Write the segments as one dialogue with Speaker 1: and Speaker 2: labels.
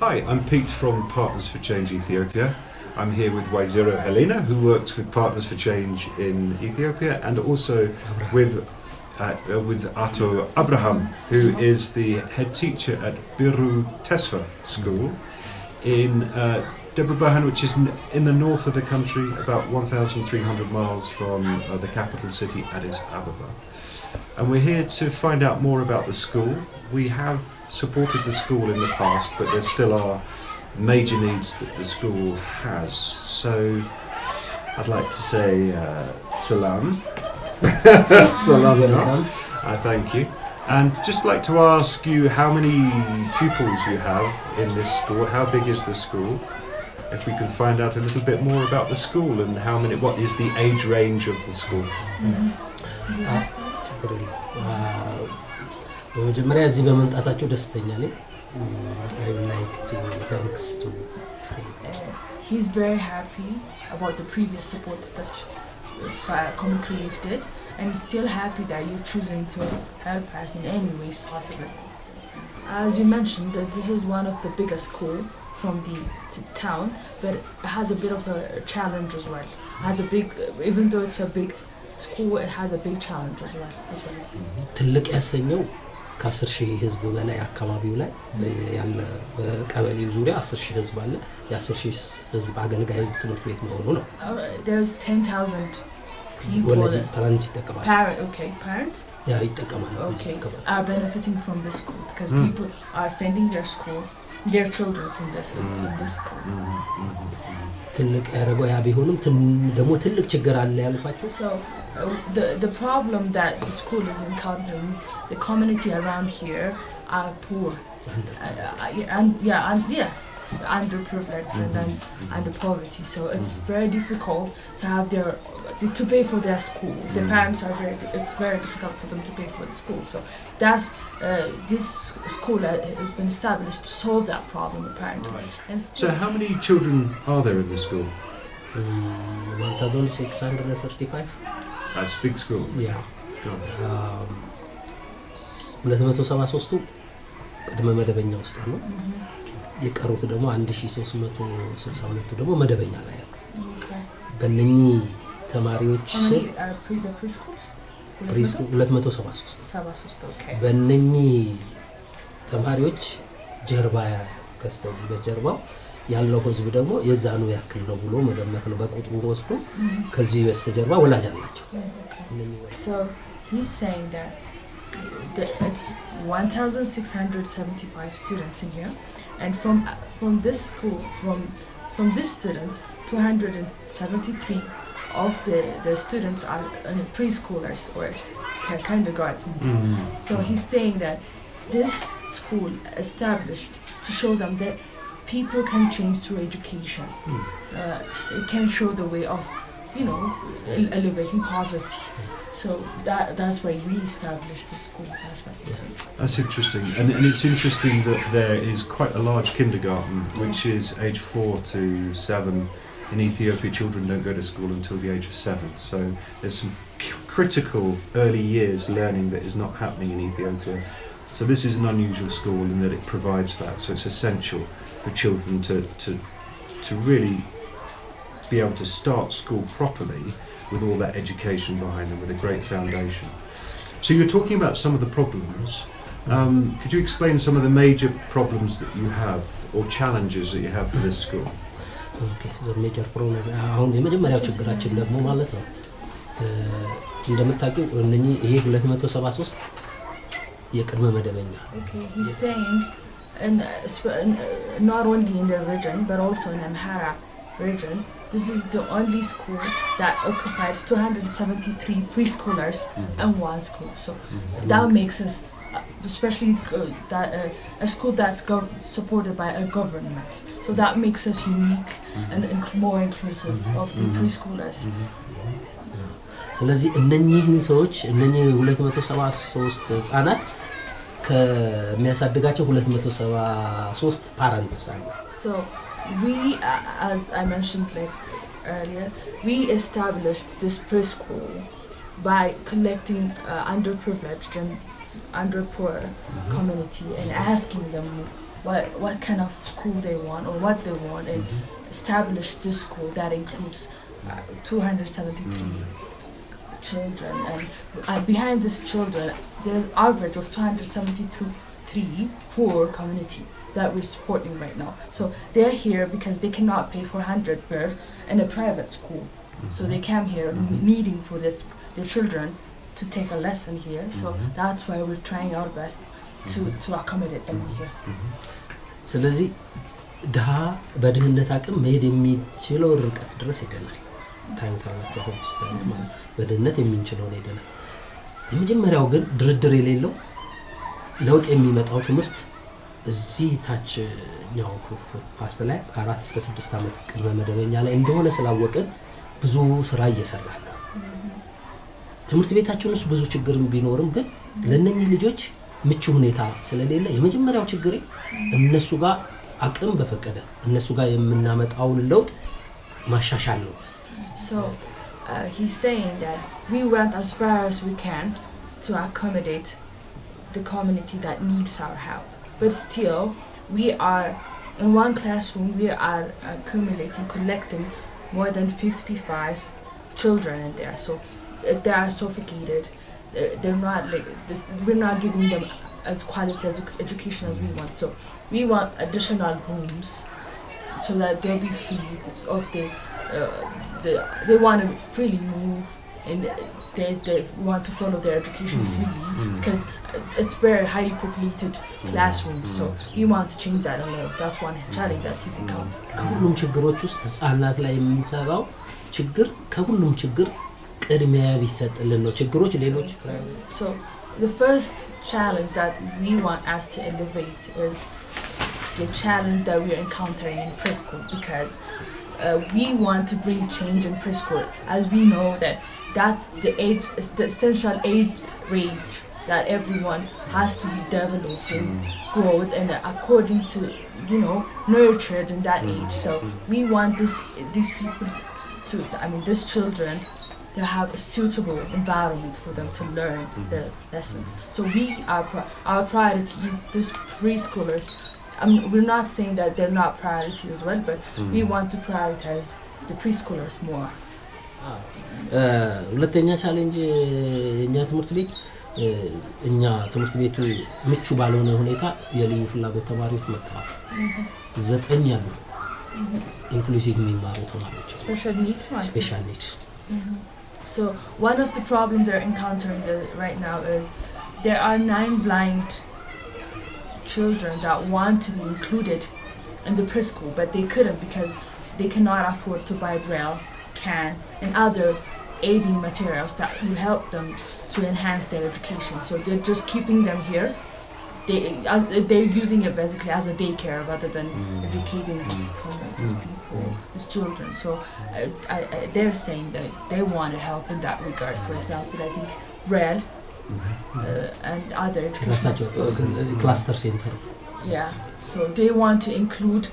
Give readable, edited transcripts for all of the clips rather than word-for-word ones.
Speaker 1: Hi, I'm Pete from Partners for Change Ethiopia. I'm here with Waizero Helena, who works with Partners for Change in Ethiopia, and also with Ato Abraham, who is the head teacher at Biruh Tesfa school in Debre, which is in the north of the country, about 1,300 miles from the capital city, Addis Ababa. And we're here to find out more about the school. We have supported the school in the past, but there still are major needs that the school has. So I'd like to say salam. Salam. I thank you. And just like to ask you how many pupils you have in this school, how big is the school? If we could find out a little bit more about the school and what is the age range of the school.
Speaker 2: በመጀመሪያ እዚህ በመምጣታቸው ደስተኛ ነኝ I would like to thanks to stay.
Speaker 3: He's very happy about the previous supports that Comic Relief did, and he's still happy that you're choosing to help us in any ways possible. As you mentioned, that this is one of the biggest schools from the town, but it has a bit of a challenge as well. It has a big, even though it's a big school, it has a big challenge as well.
Speaker 2: ትልቅ ያሰኘው ከ10,000 ህዝብ በላይ አካባቢው ላይ ያለ በቀበሌው ዙሪያ 10,000 ህዝብ አለ የ10,000 ህዝብ አገልጋይ ትምህርት ቤት መሆኑ ነው
Speaker 3: There's 10,000 people
Speaker 2: parents ይጠቀማሉ
Speaker 3: parents
Speaker 2: ይጠቀማሉ
Speaker 3: are benefiting from this school because people are sending their children from this school.
Speaker 2: ትልቅ ያረጋው ያ ቢሆንም ደግሞ ትልቅ ችግር አለ ያልኳችሁ
Speaker 3: So the problem that the school is encountering, the community around here are poor underprivileged and under poverty, so it's very difficult to have to pay for their school. The parents are it's very difficult for them to pay for the school, so that's this school has been established to solve that problem apparently.
Speaker 1: Right. So how many children are there in the school?
Speaker 2: 1,635.
Speaker 1: That's a big school.
Speaker 2: Yeah. 273ቱ ቅድመ መደበኛ ውስጥ ነው የቀሩት ደግሞ 1,362ቱ ደግሞ መደበኛ ላይ ነው በእነኚህ ተማሪዎች ስር
Speaker 3: preschools
Speaker 2: 273 በእነኚህ ተማሪዎች ጀርባ ከስተዲ በጀርባው ያለው ህዝብ ደግሞ የዛኑ ያክል ነው ብሎ መገመት ነው በቁጥሩ ወስዶ ከዚህ በስተጀርባ ወላጅ አላቸው
Speaker 3: So he's saying that it's 1,675 students in here, and from this school, from these students, 273 of the students are preschoolers or kindergartens. So he's saying that this school established to show them that people can change through education. It can show the way of, alleviating poverty. So that's why we established the school. That's what he said.
Speaker 1: That's interesting, and it's interesting that there is quite a large kindergarten, which is age 4 to 7. In Ethiopia, children don't go to school until the age of 7. So there's some critical early years learning that is not happening in Ethiopia. So this is an unusual school in that it provides that. So it's essential for children to really be able to start school properly with all that education behind them, with a great foundation. So you're talking about some of the problems. Could you explain some of the major problems that you have or challenges that you have for this school?
Speaker 2: Okay, the major problem አሁን የመጀመሪያው ችግራችን ደግሞ ማለት ነው እንደምታውቁ እነኚህ ይሄ 273 የቅድመ መደበኛ
Speaker 3: Okay, he's saying not only in the region but also in Amhara region, this is the only school that occupies 273 preschoolers in one school. So that makes us, especially a school that's supported by a government. So that makes us unique and more inclusive of the preschoolers.
Speaker 2: ስለዚህ እነኚህን ሰዎች እነኚህ 273 ህፃናት ከሚያሳድጋቸው 273 ፓረንትስ አሉ
Speaker 3: So we, as I mentioned earlier, we established this preschool by collecting underprivileged and underpoor community and asking them what kind of school they want or what they want, and establish this school that includes 273 children, and behind these children there's average of 273 poor community that we're supporting right now. So they're here because they cannot pay 400 per in a private school, so they came here needing for their children to take a lesson here. So that's why we're trying our best to accommodate them here.
Speaker 2: ስለዚህ ድሃ በድህነት አቅም መሄድ የሚችለው ርቀት ድረስ ሄደናል። ታዩታላችሁ አሁን ስታዩት ማለት በድህነት የሚንችለው ሄደናል። የመጀመሪያው ግን ድርድር የሌለው ለውጥ የሚመጣው ትምህርት እዚህ ታችኛው ፓርት ላይ 4 እስከ 6 ዓመት ቅድመ መደበኛ ላይ እንደሆነ ስላወቀን ብዙ ስራ እየሰራን ነው። ትምህርት ቤታችን ውስጥ ብዙ ችግር ቢኖርም ግን ለነኚህ ልጆች ምቹ ሁኔታ ስለሌለ የመጀመሪያው ችግር እነሱ ጋር አቅም በፈቀደ እነሱ ጋር የምናመጣውን ለውጥ ማሻሻል ነው።
Speaker 3: So he's saying that we went as far as we can to accommodate the community that needs our help, but still we are in one classroom we are collecting more than 55 children in there. So they are suffocated. They're not like this, we're not giving them as quality as education as we want. So we want additional rooms so that they'll be free of they want to freely move, and they want to follow their education freely because it's very highly populated classroom. So we want to change that a little. That's one challenge that he's encountering.
Speaker 2: ከሁሉም ችግሮች ውስጥ ህፃናት ላይ የምንሰራው ችግር ከሁሉም ችግር ቅድሚያ ቢሰጥልን ነው። ችግሮች ሌሎች
Speaker 3: So the first challenge that we want us to elevate is the challenge that we're encountering in preschool, because we want to bring change in preschool, as we know that that's the age, the essential age range that everyone has to be developed and growth and according to, you know, nurtured in that age. So we want these people to, these children to have a suitable environment for them to learn the lessons. So our priority is these preschoolers. We're not saying that they're not priority as well, but we want to prioritize the preschoolers more.
Speaker 2: ሁለተኛ ቻሌንጅ እኛ ትምህርት ቤት ምቹ ባልሆነ ሁኔታ የልዩ ፍላጎት ተማሪዎች መጥተዋል። 9 ያሉ ኢንክሉሲቭ የሚማሩ ተማሪዎች
Speaker 3: Special needs. So one of the problems they're encountering right now is there are 9 blind children that want to be included in the preschool, but they couldn't because they cannot afford to buy braille, can, and other aiding materials that will help them to enhance their education. So they're just keeping them here. They're using it basically as a daycare rather than educating these people, these children. So they're saying that they want to help in that regard. For example, I think braille and other education
Speaker 2: cluster center.
Speaker 3: Yeah, so they want to include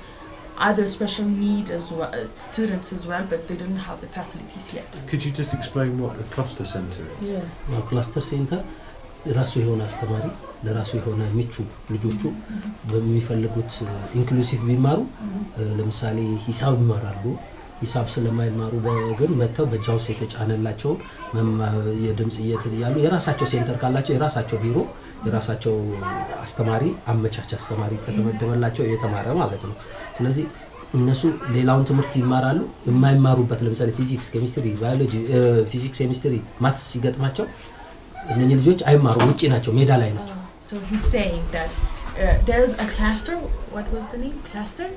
Speaker 3: other special need as well, students as well, but they don't have the facilities yet.
Speaker 1: Could you just explain what a cluster center is?
Speaker 3: Yeah.
Speaker 2: Cluster center ራሱ የሆነ አስተማሪ ለራሱ የሆነ ምቹ ልጆቹ በሚፈልጉት ኢንክሉሲቭ ቢማሩ ለምሳሌ ሂሳብ ይማራሉ። ሂሳብ ስለማይማሩ ግን መተው በጃውስ የተጫነላቸው የድምጽ እየተያሉ የራሳቸው ሴንተር ካላቸው የራሳቸው ቢሮ የራሳቸው አስተማሪ አመቻች አስተማሪ ከተመደበላቸው የተማረ ማለት ነው። ስለዚህ እነሱ ሌላውን ትምህርት ይማራሉ። የማይማሩበት ለምሳሌ ፊዚክስ፣ ኬሚስትሪ፣ ባዮሎጂ፣ ፊዚክስ፣ ኬሚስትሪ፣ ማትስ ሲገጥማቸው እነኚህ ልጆች አይማሩ ውጪ ናቸው ሜዳ ላይ ናቸው።
Speaker 3: So he's saying that there's a cluster. What was the name? Cluster?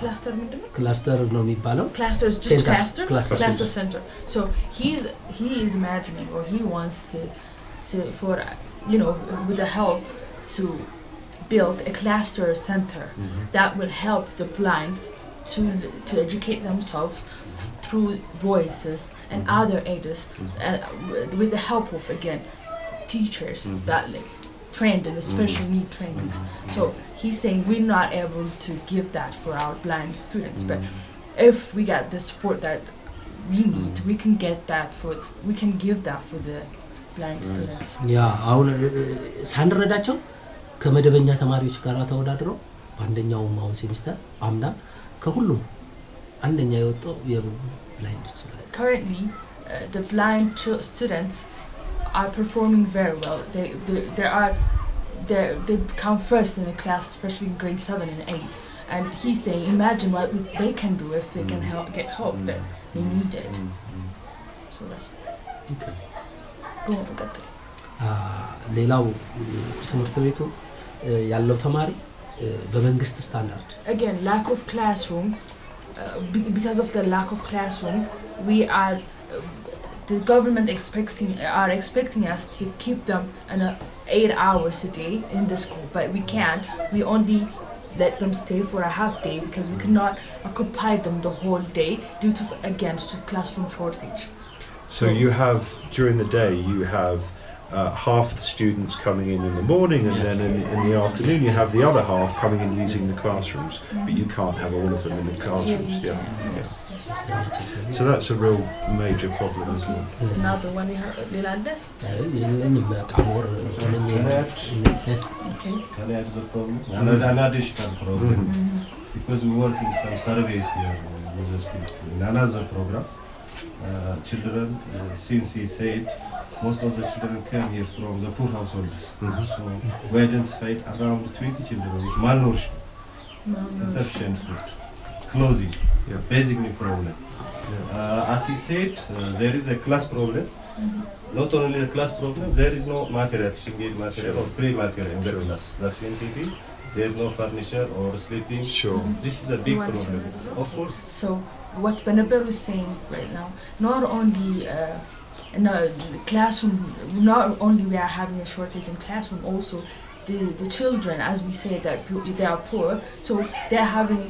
Speaker 3: Cluster ምንድነው?
Speaker 2: Cluster ነው የሚባለው።
Speaker 3: Cluster is just cluster center. So he is imagining, or he wants to for with the help to build a cluster center that will help the blinds to educate themselves through voices and other aids, with the help of again teachers that trained in the special need trainings. So he's saying we're not able to give that for our blind students, but if we get the support that we need, we can give that for the blind students.
Speaker 2: አሁን ሳንረዳቸው ከመደበኛ ተማሪዎች ጋር ተወዳድረው በአንደኛው አሁን ሴሚስተር አምና ከሁሉም አንደኛ የወጣው የብላይንድ ስቱደንት
Speaker 3: Currently, the blind students are performing very well. They come first in the class, especially in grade 7 and 8. And he's saying, imagine what they can do if they can get help that they need it. So that's
Speaker 1: Okay.
Speaker 3: Go on, get it.
Speaker 2: ሌላው ትምህርት ቤቱ ያለው ተማሪ በመንግስት ስታንዳርድ
Speaker 3: Again, lack of classroom. Because of the lack of classroom, the government are expecting us to keep them in 8 hours a day in the school, but we can't. We only let them stay for a half day because we cannot occupy them the whole day due to classroom shortage.
Speaker 1: So you have, during the day, you have half the students coming in the morning, and then in the afternoon you have the other half coming in using the classrooms, but you can't have all of them in the classrooms. Yeah. So that's a real major problem, isn't it?
Speaker 3: Another one you have, okay.
Speaker 4: Can I add the problem? An additional problem. Because we work in some surveys here with the school. In another program, children, since he said, most of the children came here from the poor households. So we identified around 20 children with malnourishment, insufficient food, clothing, basic need problem. As he said, there is a class problem. Not only a class problem, there is no material, single material or pre-material in the class. The same thing, there is no furniture or sleeping.
Speaker 1: Sure.
Speaker 4: This is a big problem, of course.
Speaker 3: So what Benaber is saying right now, not only in the classroom, not only we are having a shortage in classroom, also the children, as we say, that they are poor, so they're having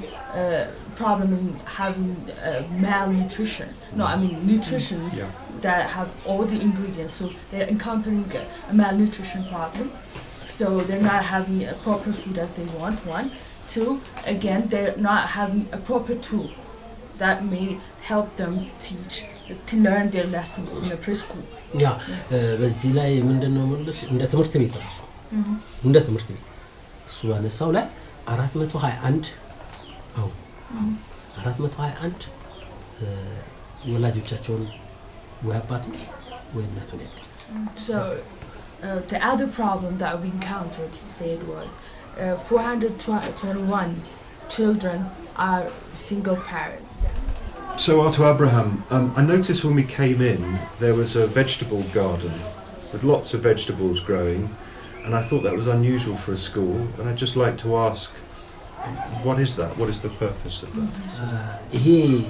Speaker 3: a problem in having malnutrition. No, I mean nutrition that have all the ingredients, so they're encountering a malnutrition problem. So they're not having a proper food as they want. 1, 2, again, they're not having a proper tool that may help them to learn their lessons in the preschool.
Speaker 2: ያ በዚህ ላይ ምንድነው ማለት እንደ ትምህርት ቤት ራሱ እንደ ትምህርት ቤት እሱ ባነሳው ላይ 421 421 ወላጆቻቸውን ወይ አባቱ ወይ እናቱ ነው።
Speaker 3: So the other problem that we encountered, he said, was 421 children are single parent.
Speaker 1: So Otto Abraham, I noticed when we came in there was a vegetable garden with lots of vegetables growing, and I thought that was unusual for a school, and I'd just like to ask, what is that? What is the purpose of that?
Speaker 2: ይሄ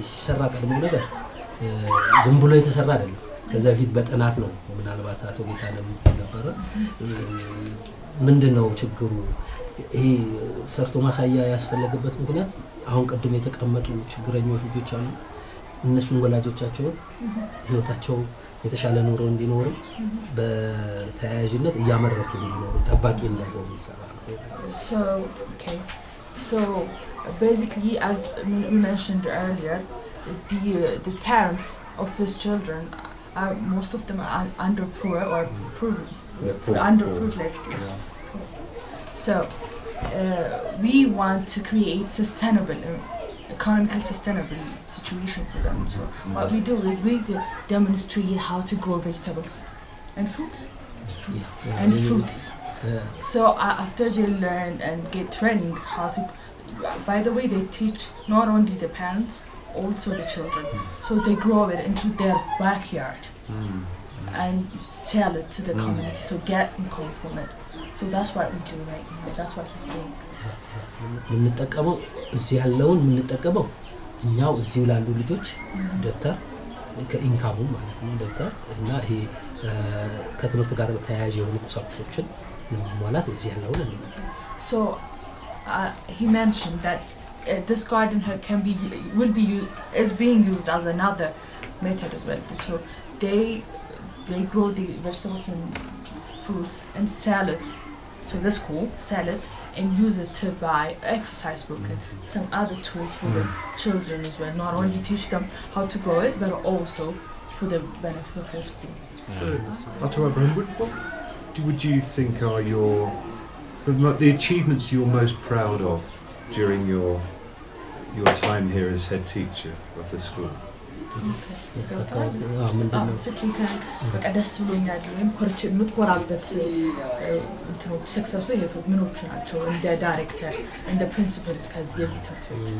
Speaker 2: ሲሰራ ቀድሞ ነገር ዝም ብሎ የተሰራ አይደለም። ከዛ በፊት በጥናት ነው። ምናልባት አቶ ጌታነም ነበር ምንድነው ችግሩ? ይሄ ሰርቶ ማሳያ ያስፈልገበት ምክንያት አሁን ቀድሞ የተቀመጡ ችግረኞች ልጆች አሉ። እነሱን ወላጆቻቸው ህይወታቸው የተሻለ ኑሮ እንዲኖሩ በተያያዥነት እያመረቱ እንዲኖሩ ጠባቂ እንዳይሆኑ ይሰራል።
Speaker 3: So basically, as we mentioned earlier, the parents of these children are, most of them are underpoor or underprivileged. So we want to create economically sustainable situation for them. So what we do is we demonstrate how to grow vegetables and fruits. So after they learn and get training how to, by the way, they teach not only the parents, also the children. So they grow it into their backyard and sell it to the community. So get income from it. So that's what we do right now. That's what he's saying.
Speaker 2: ምንጠቀመው እዚህ ያለውን ምንጠቀመው እኛው እዚሁ ላሉ ልጆች ደብተር ከኢንካሙ ማለት ነው ደብተር እና ይሄ ከትምህርት ጋር ተያያዥ የሆኑ ቁሳቁሶችን ለማሟላት እዚህ ያለውን እንጠቀም።
Speaker 3: So he mentioned that this garden is being used as another method as well. So they grow the vegetables and fruits and sell it. So the school sell it and use it to buy exercise book and some other tools for the children as well. Not only teach them how to grow it, but also for the benefit of the school.
Speaker 1: So, Otto Abraham, what would you think are your But the achievements you're most proud of during your time here as head teacher of the school?
Speaker 3: ስኬትን በቃ ደስ ብሎኛል ወይም የምትኮራበት እንትኖች ሰክሰሱ ምኖቹ ናቸው እንደ ዳይሬክተር እንደ ፕሪንሲፓል የዚህ ትምህርት ቤት?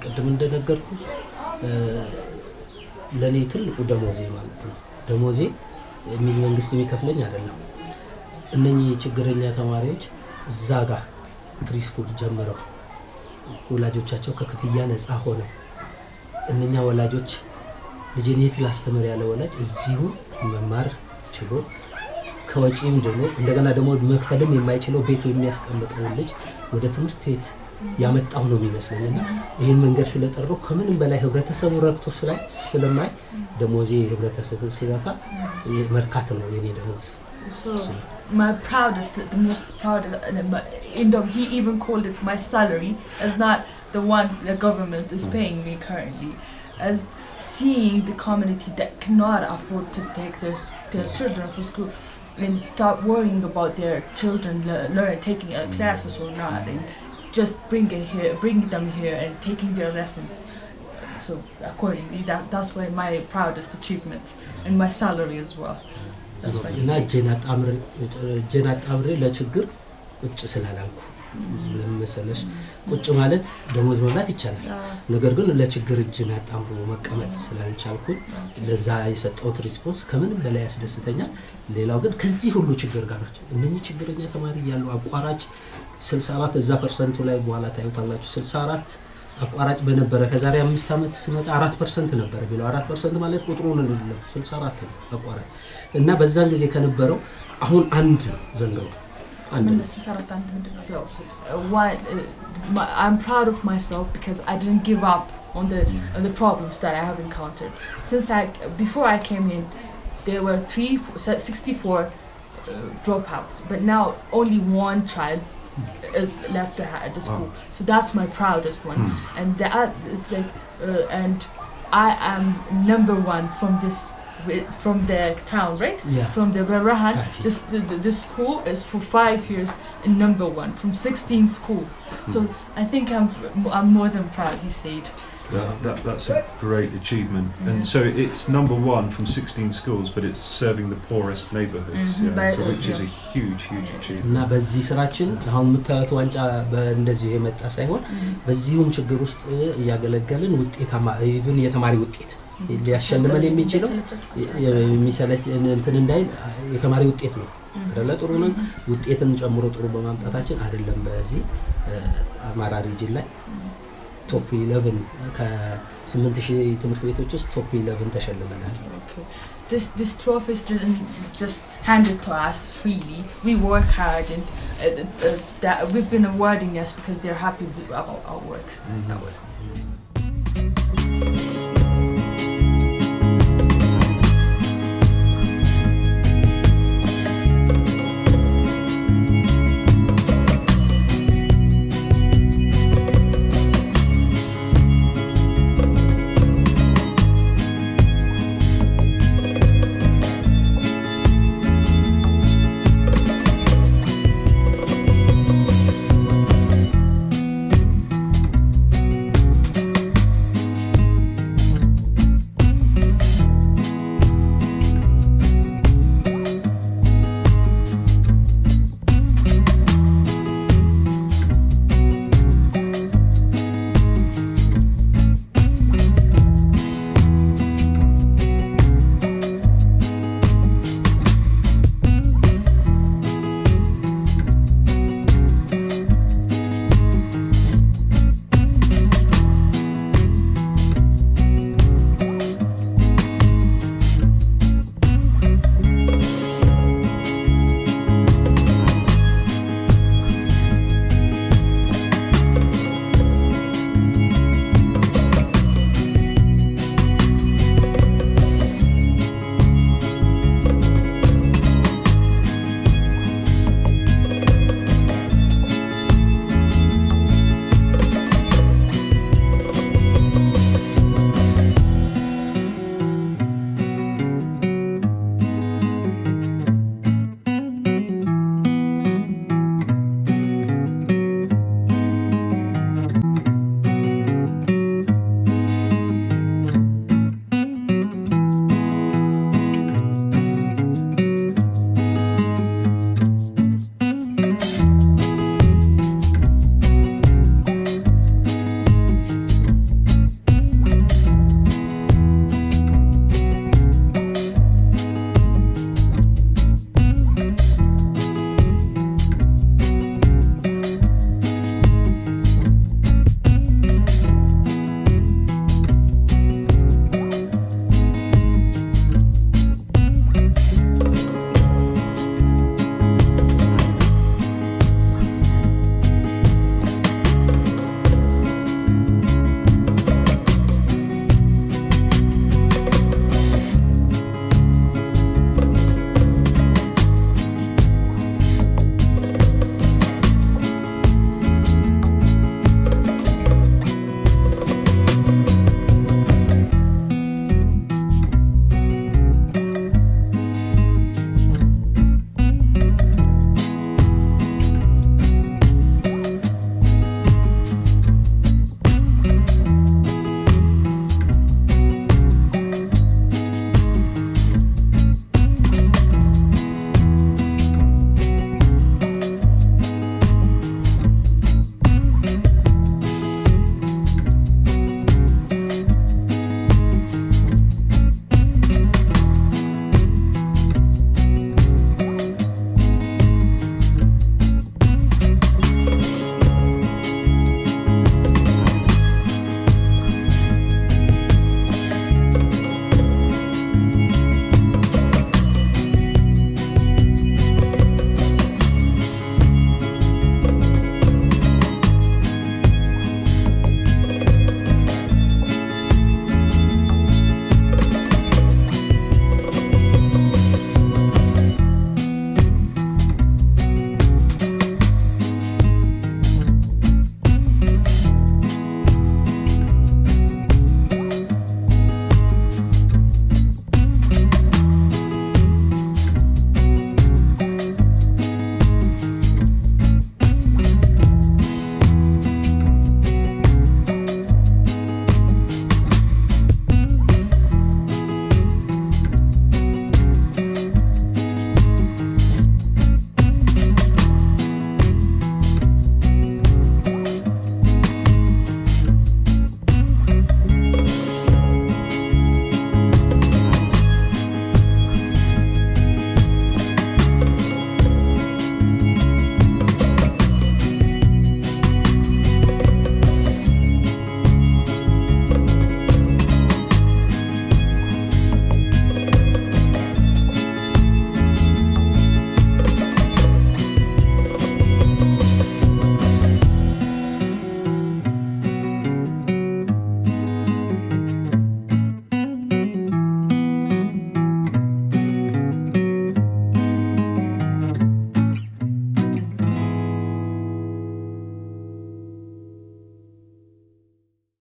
Speaker 2: ቅድም እንደነገርኩ ለኔ ትልቁ ደሞዜ ማለት ነው። ደሞዜ መንግስት የሚከፍለኝ አይደለም። እነኚህ ችግረኛ ተማሪዎች እዛ ጋር ፕሪስኩል ጀምረው ወላጆቻቸው ከክፍያ ነፃ ሆነው እነኛ ወላጆች ልጄን የት ላስተምር ያለ ወላጅ እዚሁ መማር ችሎ ከወጪም ደግሞ እንደገና ደግሞ መክፈልም የማይችለው ቤቱ የሚያስቀምጠው ልጅ ወደ ትምህርት ቤት ያመጣው ነው የሚመስለኝና ይሄን መንገድ ስለጠረው ከምንም በላይ ህብረተሰቡ ረክቶ ስለማይ ደሞዜ ህብረተሰቡ ሲራካ መርካት ነው የኔ ደሞዝ።
Speaker 3: So my proudest, the most proud, he even called it my salary as not the one the government is paying me currently, as seeing the community that cannot afford to take their children for school and stop worrying about their children taking classes or not, and just bring them here and taking their lessons. So accordingly, that's why my proudest achievement, and my salary as well.
Speaker 2: እና ጀናት አምሬ ለችግር ቁጭ ስላላልኩ ለምሳሌ ቁጭ ማለት ደሞዝ መብላት ይቻላል። ነገር ግን ለችግር ጀናት አምሮ መቀመጥ ስላልቻልኩ ለዛ የሰጠሁት ሪስፖንስ ከምንም በላይ ያስደስተኛል። ሌላው ግን ከዚህ ሁሉ ችግር ጋር እነኚህ ችግረኛ ተማሪ ያለው አቋራጭ 64 እዛ ፐርሰንቱ ላይ በኋላ ታዩታላችሁ 64 አቋራጭ በነበረ ከዛሬ 5 አመት ሲመጣ 4% ነበር ቢለው 4% ማለት ቁጥሩን እንደለም 64 ነው አቋራጭ እና በዛን ጊዜ ከነበረው አሁን አንድ ዘንድሮ
Speaker 3: I'm proud of myself because I didn't give up on the problems that I have encountered. Before I came in, there were 64 dropouts, but now only one child left the school. Wow. So that's my proudest one. And that is like and I am number 1 from the town, right?
Speaker 2: Yeah.
Speaker 3: From the Biruh. This school is for 5 years in number 1 from 16 schools. So I think I'm more than proud, he said.
Speaker 1: Yeah, that's a great achievement. And so it's number 1 from 16 schools, but it's serving the poorest neighborhoods, so which is a huge achievement.
Speaker 2: እና በዚህ ስራችን አሁን የምታዩት ዋንጫ በእንደዚህ የመጣ ሳይሆን በዚሁም ችግር ውስጥ ያገለገልን ውጤታማ ኢቭን የተማሪ ውጤት ሊያሸልመን የሚችለው የሚሰለች እንትን እንዳይል የተማሪ ውጤት ነው አይደለ? ጥሩ ነው ውጤትን ጨምሮ ጥሩ በማምጣታችን አይደለም በዚህ አማራ ሪጅን ላይ ቶፕ 11 ከ8000 ትምህርት ቤቶች ውስጥ ቶፕ 11 ተሸልመናል።
Speaker 3: Okay. This trophies didn't just hand it to us freely. We work hard and that we've been awarding us because they're happy about our work.